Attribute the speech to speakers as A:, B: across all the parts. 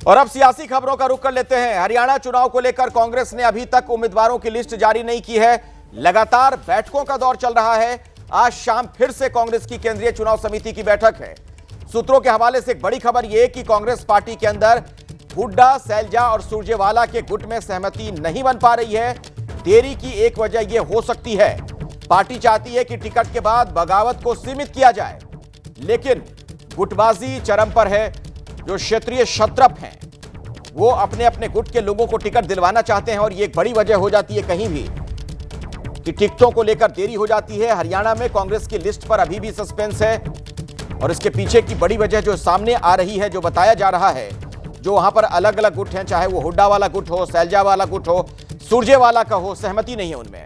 A: और अब सियासी खबरों का रुख कर लेते हैं। हरियाणा चुनाव को लेकर कांग्रेस ने अभी तक उम्मीदवारों की लिस्ट जारी नहीं की है। लगातार बैठकों का दौर चल रहा है। आज शाम फिर से कांग्रेस की केंद्रीय चुनाव समिति की बैठक है। सूत्रों के हवाले से एक बड़ी खबर यह कि कांग्रेस पार्टी के अंदर हुड्डा, सैलजा और सुरजेवाला के गुट में सहमति नहीं बन पा रही है। देरी की एक वजह यह हो सकती है, पार्टी चाहती है कि टिकट के बाद बगावत को सीमित किया जाए, लेकिन गुटबाजी चरम पर है। जो क्षेत्रीय क्षत्रप हैं वो अपने अपने गुट के लोगों को टिकट दिलवाना चाहते हैं और ये एक बड़ी वजह हो जाती है कहीं भी कि टिकटों को लेकर देरी हो जाती है। हरियाणा में कांग्रेस की लिस्ट पर अभी भी सस्पेंस है और इसके पीछे की बड़ी वजह जो सामने आ रही है, जो बताया जा रहा है, जो वहां पर अलग अलग गुट हैं, चाहे वो हुड्डा वाला गुट हो, सैलजा वाला गुट हो, सुरजेवाला का हो, सहमति नहीं है उनमें।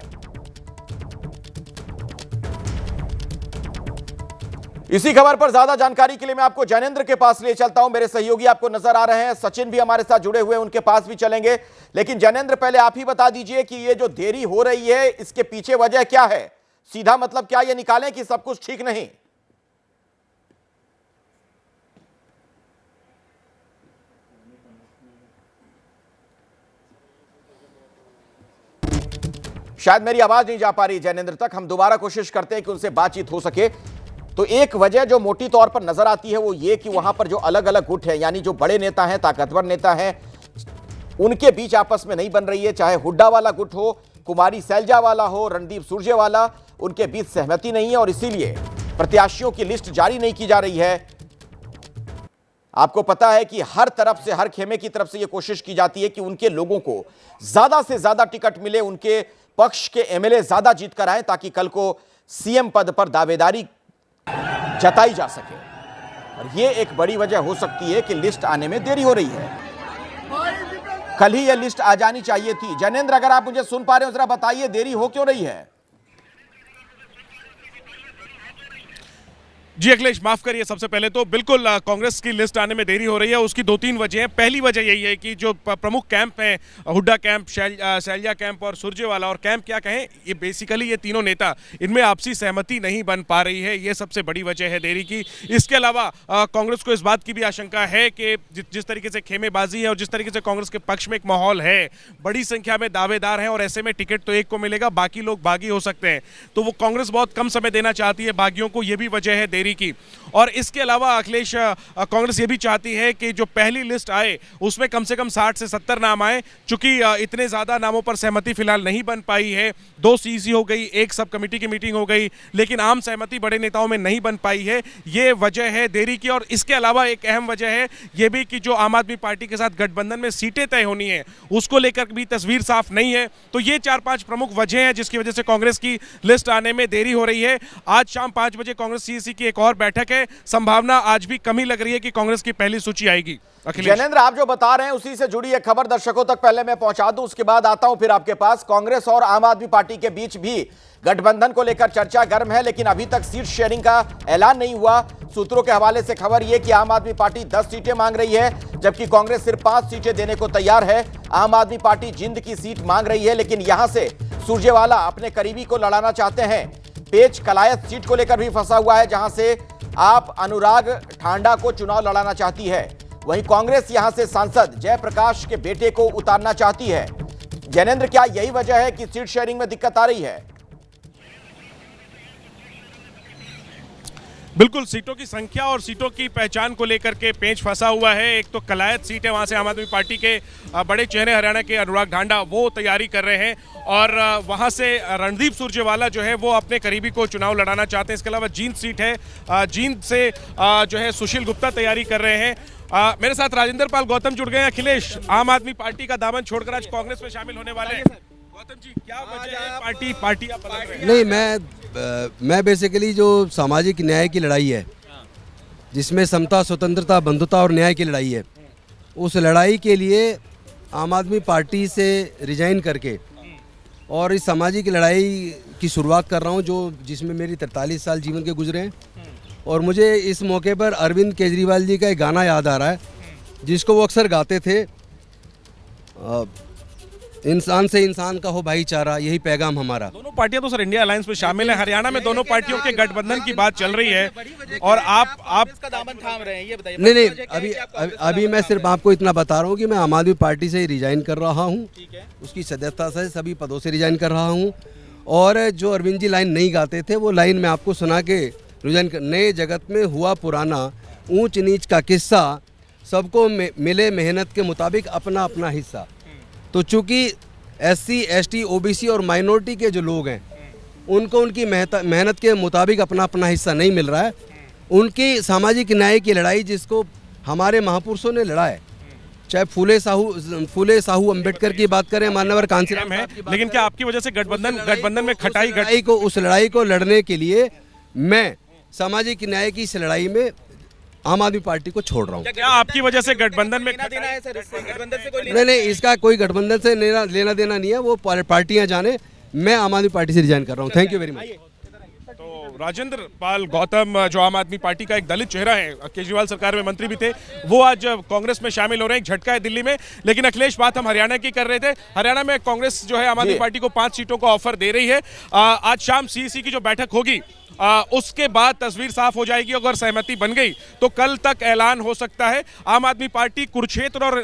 A: इसी खबर पर ज्यादा जानकारी के लिए मैं आपको जैनेंद्र के पास ले चलता हूं। मेरे सहयोगी आपको नजर आ रहे हैं, सचिन भी हमारे साथ जुड़े हुए हैं, उनके पास भी चलेंगे। लेकिन जैनेंद्र, पहले आप ही बता दीजिए कि ये जो देरी हो रही है इसके पीछे वजह क्या है? सीधा मतलब क्या ये निकालें कि सब कुछ ठीक नहीं? शायद मेरी आवाज नहीं जा पा रही जैनेंद्र तक, हम दोबारा कोशिश करते हैं कि उनसे बातचीत हो सके। तो एक वजह जो मोटी तौर पर नजर आती है वो ये कि वहां पर जो अलग अलग गुट है, यानी जो बड़े नेता हैं, ताकतवर नेता हैं, उनके बीच आपस में नहीं बन रही है। चाहे हुड्डा वाला गुट हो, कुमारी सैलजा वाला हो, रणदीप सुरजेवाला, उनके बीच सहमति नहीं है और इसीलिए प्रत्याशियों की लिस्ट जारी नहीं की जा रही है। आपको पता है कि हर तरफ से, हर खेमे की तरफ से यह कोशिश की जाती है कि उनके लोगों को ज्यादा से ज्यादा टिकट मिले, उनके पक्ष के एमएलए ज्यादा जीत कर आए ताकि कल को सीएम पद पर दावेदारी जताई जा सके। और यह एक बड़ी वजह हो सकती है कि लिस्ट आने में देरी हो रही है। कल ही यह लिस्ट आ जानी चाहिए थी। जैनेंद्र, अगर आप मुझे सुन पा रहे हो जरा बताइए, देरी हो क्यों रही है?
B: जी अखिलेश, माफ करिए, सबसे पहले तो बिल्कुल कांग्रेस की लिस्ट आने में देरी हो रही है। उसकी दो तीन वजह हैं। पहली वजह यही है कि जो प्रमुख कैंप हैं, हुड्डा कैंप, सैलजा कैंप और सुरजेवाला, और कैंप क्या कहें, ये बेसिकली ये तीनों नेता, इनमें आपसी सहमति नहीं बन पा रही है। ये सबसे बड़ी वजह है देरी की। इसके अलावा कांग्रेस को इस बात की भी आशंका है कि जिस तरीके से खेमेबाजी है और जिस तरीके से कांग्रेस के पक्ष में एक माहौल है, बड़ी संख्या में दावेदार हैं और ऐसे में टिकट तो एक को मिलेगा, बाकी लोग बागी हो सकते हैं। तो वो कांग्रेस बहुत कम समय देना चाहती है बागियों को, ये भी वजह है देरी की। और इसके अलावा अखिलेश, कांग्रेस ये भी चाहती है कि जो पहली लिस्ट आए उसमें कम से कम 60 से 70 नाम आए। चूंकि इतने ज्यादा नामों पर सहमति फिलहाल नहीं बन पाई है, 2 सीसी हो गई, एक सब कमेटी की मीटिंग हो गई, लेकिन आम सहमति बड़े नेताओं में नहीं बन पाई है। ये वजह है देरी की। और इसके अलावा एक अहम वजह है ये भी कि जो आम आदमी पार्टी के साथ गठबंधन में सीटें तय होनी है, उसको लेकर भी तस्वीर साफ नहीं है। तो ये 4-5 प्रमुख वजह हैं जिसकी वजह से कांग्रेस की लिस्ट आने में देरी हो रही है। आज शाम 5 बजे कांग्रेस सीईसी की एक और बैठक है। संभावना आज भी कम ही लग रही है कि कांग्रेस की पहली सूची आएगी।
A: जैनेंद्र, आप जो बता रहे हैं उसी से जुड़ी एक खबर दर्शकों तक पहले मैं पहुंचा दूं, उसके बाद आता हूं फिर आपके पास। कांग्रेस और आम आदमी पार्टी के बीच भी गठबंधन को लेकर चर्चा गर्म है, लेकिन अभी तक सीट शेयरिंग का ऐलान नहीं हुआ। सूत्रों के हवाले से खबर यह कि आम आदमी पार्टी 10 सीटें मांग रही है, जबकि कांग्रेस सिर्फ 5 सीटें देने को तैयार है। आम आदमी पार्टी जिंद की सीट मांग रही है, लेकिन यहां से सुरजेवाला अपने करीबी को लड़ाना चाहते हैं। पेच कलायत सीट को लेकर भी फंसा हुआ है, जहां से आप अनुराग ठांडा को चुनाव लड़ाना चाहती है। वहीं कांग्रेस यहां से सांसद जयप्रकाश के बेटे को उतारना चाहती है। जैनेंद्र, क्या यही वजह है कि सीट शेयरिंग में दिक्कत आ रही है?
B: बिल्कुल, सीटों की संख्या और सीटों की पहचान को लेकर के पेंच फंसा हुआ है। एक तो कलायत सीट है, वहां से आम आदमी पार्टी के बड़े चेहरे हरियाणा के अनुराग ठांडा वो तैयारी कर रहे हैं, और वहां से रणदीप सुरजेवाला जो है वो अपने करीबी को चुनाव लड़ाना चाहते हैं। इसके अलावा जींद सीट है, जींद से जो है सुशील गुप्ता तैयारी कर रहे हैं। मेरे साथ राजेंद्र पाल गौतम जुड़ गए हैं। अखिलेश, आम आदमी पार्टी का दामन छोड़कर आज कांग्रेस में शामिल होने वाले हैं। गौतम जी, क्या वजह है पार्टी आप बदल रहे हैं?
C: नहीं, मैं बेसिकली जो सामाजिक न्याय की लड़ाई है, जिसमें समता, स्वतंत्रता, बंधुता और न्याय की लड़ाई है, उस लड़ाई के लिए आम आदमी पार्टी से रिजाइन करके और इस सामाजिक लड़ाई की शुरुआत कर रहा हूं, जो जिसमें मेरी 43 साल जीवन के गुजरे हैं। और मुझे इस मौके पर अरविंद केजरीवाल जी का एक गाना याद आ रहा है, जिसको वो अक्सर गाते थे, इंसान से इंसान का हो भाईचारा, यही पैगाम हमारा।
B: दोनों पार्टियां तो सर इंडिया अलायंस में शामिल है। हरियाणा में दोनों पार्टियों के गठबंधन की बात चल रही है और आप
D: इसका दामन थाम रहे हैं, ये बताइए।
C: नहीं अभी मैं सिर्फ आपको इतना बता रहा हूँ कि मैं आम आदमी पार्टी से रिजाइन कर रहा हूँ, उसकी सदस्यता से सभी पदों से रिजाइन कर रहा हूँ। और जो अरविंद जी लाइन नहीं गाते थे वो लाइन मैं आपको सुना के रिजाइन कर। नए जगत में हुआ पुराना, ऊंच नीच का किस्सा, सबको मिले मेहनत के मुताबिक अपना अपना हिस्सा। तो चूंकि SC ST OBC और माइनॉरिटी के जो लोग हैं उनको उनकी मेहनत के मुताबिक अपना अपना हिस्सा नहीं मिल रहा है। उनकी सामाजिक न्याय की लड़ाई जिसको हमारे महापुरुषों ने लड़ा है, चाहे फूले साहू अंबेडकर की बात करें, मानवर कांसीराम
B: है, लेकिन क्या आपकी वजह से गठबंधन में खटाई
C: उस लड़ाई को लड़ने के लिए मैं सामाजिक न्याय की इस लड़ाई में आम आदमी पार्टी को छोड़ रहा हूँ।
B: क्या आपकी वजह से गठबंधन में
D: देना है सर, इससे गठबंधन से कोई
C: नहीं, इसका कोई गठबंधन से लेना देना नहीं है, वो पार्टियां जाने। मैं आम आदमी पार्टी से रिजाइन कर रहा हूँ। Thank you very much.
B: तो राजेंद्र पाल गौतम जो आम आदमी पार्टी का एक दलित चेहरा है, केजरीवाल सरकार में मंत्री भी थे, वो आज कांग्रेस में शामिल हो रहे हैं। एक झटका है दिल्ली में। लेकिन अखिलेश, बात हम हरियाणा की कर रहे थे। हरियाणा में कांग्रेस जो है आम आदमी पार्टी को 5 सीटों का ऑफर दे रही है। आज शाम CEC की जो बैठक होगी उसके बाद तस्वीर साफ हो जाएगी। अगर सहमति बन गई तो कल तक ऐलान हो सकता है। आम आदमी पार्टी कुरुक्षेत्र और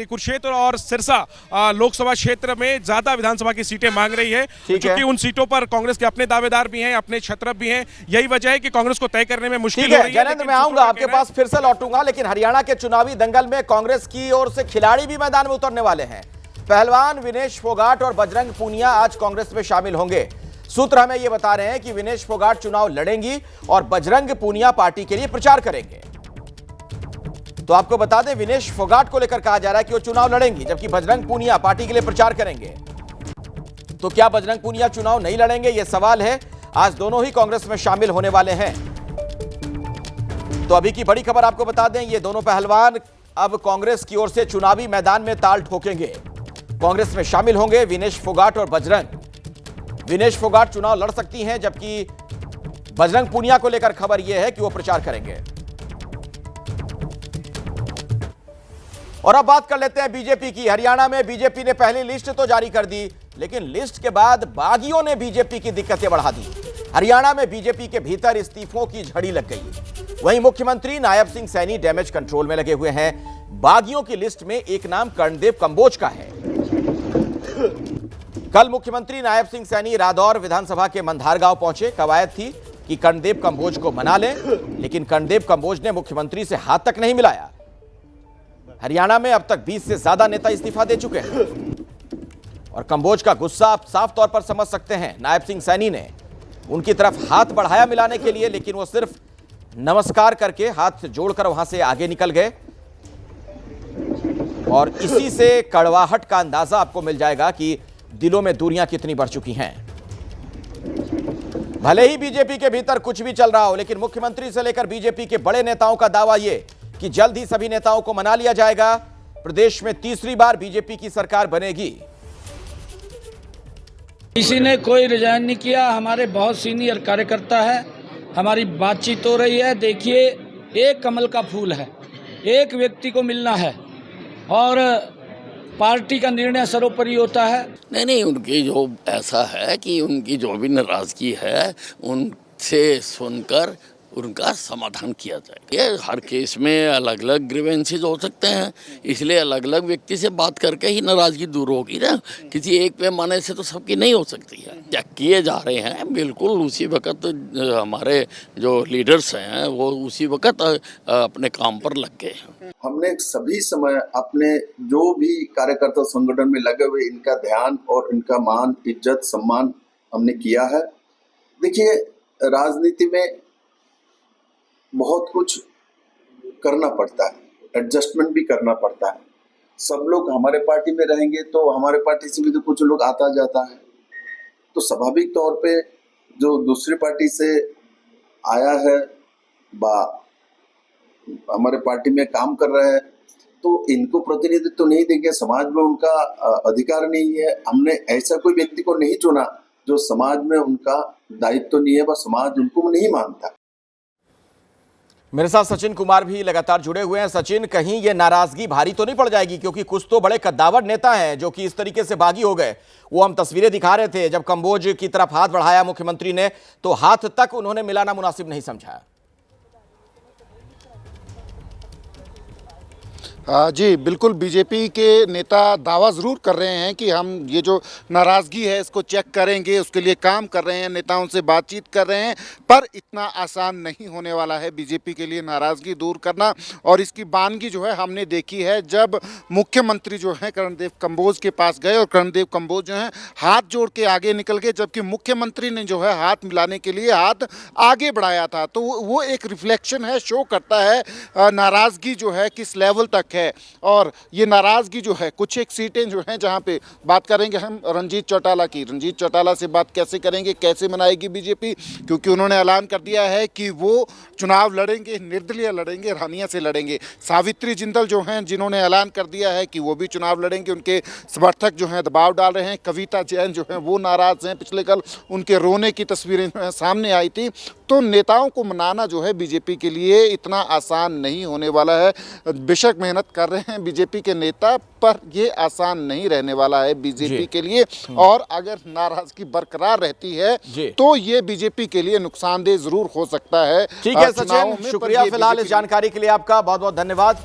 B: कुरुक्षेत्र और सिरसा लोकसभा क्षेत्र में ज्यादा विधानसभा की सीटें मांग रही है, क्योंकि उन सीटों पर कांग्रेस के अपने दावेदार भी हैं, अपने छत्रप भी हैं। यही वजह है कि कांग्रेस को तय करने में मुश्किल हो रही है।
A: जयेंद्र, मैं आऊंगा आपके पास, फिर से लौटूंगा, लेकिन हरियाणा के चुनावी दंगल में कांग्रेस की ओर से खिलाड़ी भी मैदान में उतरने वाले हैं। पहलवान विनेश फोगाट और बजरंग पूनिया आज कांग्रेस में शामिल होंगे। सूत्र हमें यह बता रहे हैं कि विनेश फोगाट चुनाव लड़ेंगी और बजरंग पूनिया पार्टी के लिए प्रचार करेंगे। तो आपको बता दें, विनेश फोगाट को लेकर कहा जा रहा है कि वो चुनाव लड़ेंगी, जबकि बजरंग पूनिया पार्टी के लिए प्रचार करेंगे। तो क्या बजरंग पूनिया चुनाव नहीं लड़ेंगे, यह सवाल है। आज दोनों ही कांग्रेस में शामिल होने वाले हैं। तो अभी की बड़ी खबर आपको बता दें, ये दोनों पहलवान अब कांग्रेस की ओर से चुनावी मैदान में ताल ठोकेंगे। कांग्रेस में शामिल होंगे विनेश फोगाट और बजरंग। विनेश फोगाट चुनाव लड़ सकती हैं, जबकि बजरंग पूनिया को लेकर खबर यह है कि वो प्रचार करेंगे। और अब बात कर लेते हैं बीजेपी की। हरियाणा में बीजेपी ने पहली लिस्ट तो जारी कर दी, लेकिन लिस्ट के बाद बागियों ने बीजेपी की दिक्कतें बढ़ा दी। हरियाणा में बीजेपी के भीतर इस्तीफों की झड़ी लग गई। वहीं मुख्यमंत्री नायब सिंह सैनी डैमेज कंट्रोल में लगे हुए हैं। बागियों की लिस्ट में एक नाम कर्णदेव कंबोज का है। कल मुख्यमंत्री नायब सिंह सैनी रादौर विधानसभा के मंधार गांव पहुंचे। कवायद थी कि कर्णदेव कंबोज को मना लें, लेकिन कर्णदेव कंबोज ने मुख्यमंत्री से हाथ तक नहीं मिलाया। हरियाणा में अब तक 20 से ज्यादा नेता इस्तीफा दे चुके हैं और कंबोज का गुस्सा आप साफ तौर पर समझ सकते हैं। नायब सिंह सैनी ने उनकी तरफ हाथ बढ़ाया मिलाने के लिए, लेकिन वो सिर्फ नमस्कार करके हाथ जोड़कर वहां से आगे निकल गए। और इसी से कड़वाहट का अंदाजा आपको मिल जाएगा कि दिलों में दूरियां कितनी बढ़ चुकी हैं। भले ही बीजेपी के भीतर कुछ भी चल रहा हो, लेकिन मुख्यमंत्री से लेकर बीजेपी के बड़े नेताओं का दावा यह कि जल्द ही सभी नेताओं को मना लिया जाएगा। प्रदेश में तीसरी बार बीजेपी की सरकार बनेगी।
E: किसी ने कोई रिजाइन नहीं किया। हमारे बहुत सीनियर कार्यकर्ता है, हमारी बातचीत हो रही है। देखिए, एक कमल का फूल है, एक व्यक्ति को मिलना है और पार्टी का निर्णय सर्वोपरि होता है।
F: नहीं, उनकी जो ऐसा है कि उनकी जो भी नाराजगी है उनसे सुनकर उनका समाधान किया जाए। ये हर केस में अलग अलग ग्रीवेंसेस हो सकते हैं, इसलिए अलग अलग व्यक्ति से बात करके ही नाराजगी दूर होगी ना। किसी एक पैमाने से तो सबकी नहीं हो सकती है। चेक किए जा रहे हैं, बिल्कुल उसी वक्त हमारे जो लीडर्स हैं वो उसी वक्त अपने काम पर लग गए हैं।
G: हमने सभी समय अपने जो भी कार्यकर्ता संगठन में लगे हुए इनका ध्यान और इनका मान, इज्जत, सम्मान हमने किया है। देखिए, राजनीति में बहुत कुछ करना पड़ता है, एडजस्टमेंट भी करना पड़ता है। सब लोग हमारे पार्टी में रहेंगे तो हमारे पार्टी से भी तो कुछ लोग आता जाता है, तो स्वाभाविक तौर पे जो दूसरी पार्टी से आया है हमारे पार्टी में काम कर रहे हैं, तो इनको प्रतिनिधित्व तो नहीं देंगे, समाज में उनका अधिकार नहीं है। हमने ऐसा कोई व्यक्ति को नहीं चुना जो समाज में उनका दायित्व नहीं है, वह समाज उनको नहीं मानता।
A: मेरे साथ सचिन कुमार भी लगातार जुड़े हुए हैं। सचिन, कहीं ये नाराजगी भारी तो नहीं पड़ जाएगी, क्योंकि कुछ तो बड़े कद्दावर नेता हैं जो कि इस तरीके से बागी हो गए। वो हम तस्वीरें दिखा रहे थे, जब कंबोज की तरफ हाथ बढ़ाया मुख्यमंत्री ने तो हाथ तक उन्होंने मिलाना मुनासिब नहीं समझा।
H: जी बिल्कुल, बीजेपी के नेता दावा ज़रूर कर रहे हैं कि हम ये जो नाराज़गी है इसको चेक करेंगे, उसके लिए काम कर रहे हैं, नेताओं से बातचीत कर रहे हैं, पर इतना आसान नहीं होने वाला है बीजेपी के लिए नाराज़गी दूर करना। और इसकी बानगी जो है हमने देखी है, जब मुख्यमंत्री जो है कर्णदेव कंबोज के पास गए और कर्णदेव कंबोज जो है हाथ जोड़ के आगे निकल गए, जबकि मुख्यमंत्री ने जो है हाथ मिलाने के लिए हाथ आगे बढ़ाया था। तो वो एक रिफ्लेक्शन है, शो करता है नाराज़गी जो है किस लेवल तक है। और ये नाराज़गी जो है, कुछ एक सीटें जो हैं जहां पे बात करेंगे हम रंजीत चौटाला की, रंजीत चौटाला से बात कैसे करेंगे, कैसे मनाएगी बीजेपी, क्योंकि उन्होंने ऐलान कर दिया है कि वो चुनाव लड़ेंगे, निर्दलीय लड़ेंगे, रानिया से लड़ेंगे। सावित्री जिंदल जो हैं, जिन्होंने ऐलान कर दिया है कि वो भी चुनाव लड़ेंगे, उनके समर्थक जो हैं दबाव डाल रहे हैं। कविता जैन जो हैं वो नाराज़ हैं, पिछले कल उनके रोने की तस्वीरें जो हैं सामने आई थी। तो नेताओं को मनाना जो है बीजेपी के लिए इतना आसान नहीं होने वाला है। बेशक मेहनत कर रहे हैं बीजेपी के नेता, पर ये आसान नहीं रहने वाला है बीजेपी के लिए। और अगर नाराजगी बरकरार रहती है तो ये बीजेपी के लिए नुकसानदेह जरूर हो सकता है।
A: ठीक है सचिन, शुक्रिया फिलहाल इस जानकारी के लिए आपका, बहुत बहुत धन्यवाद।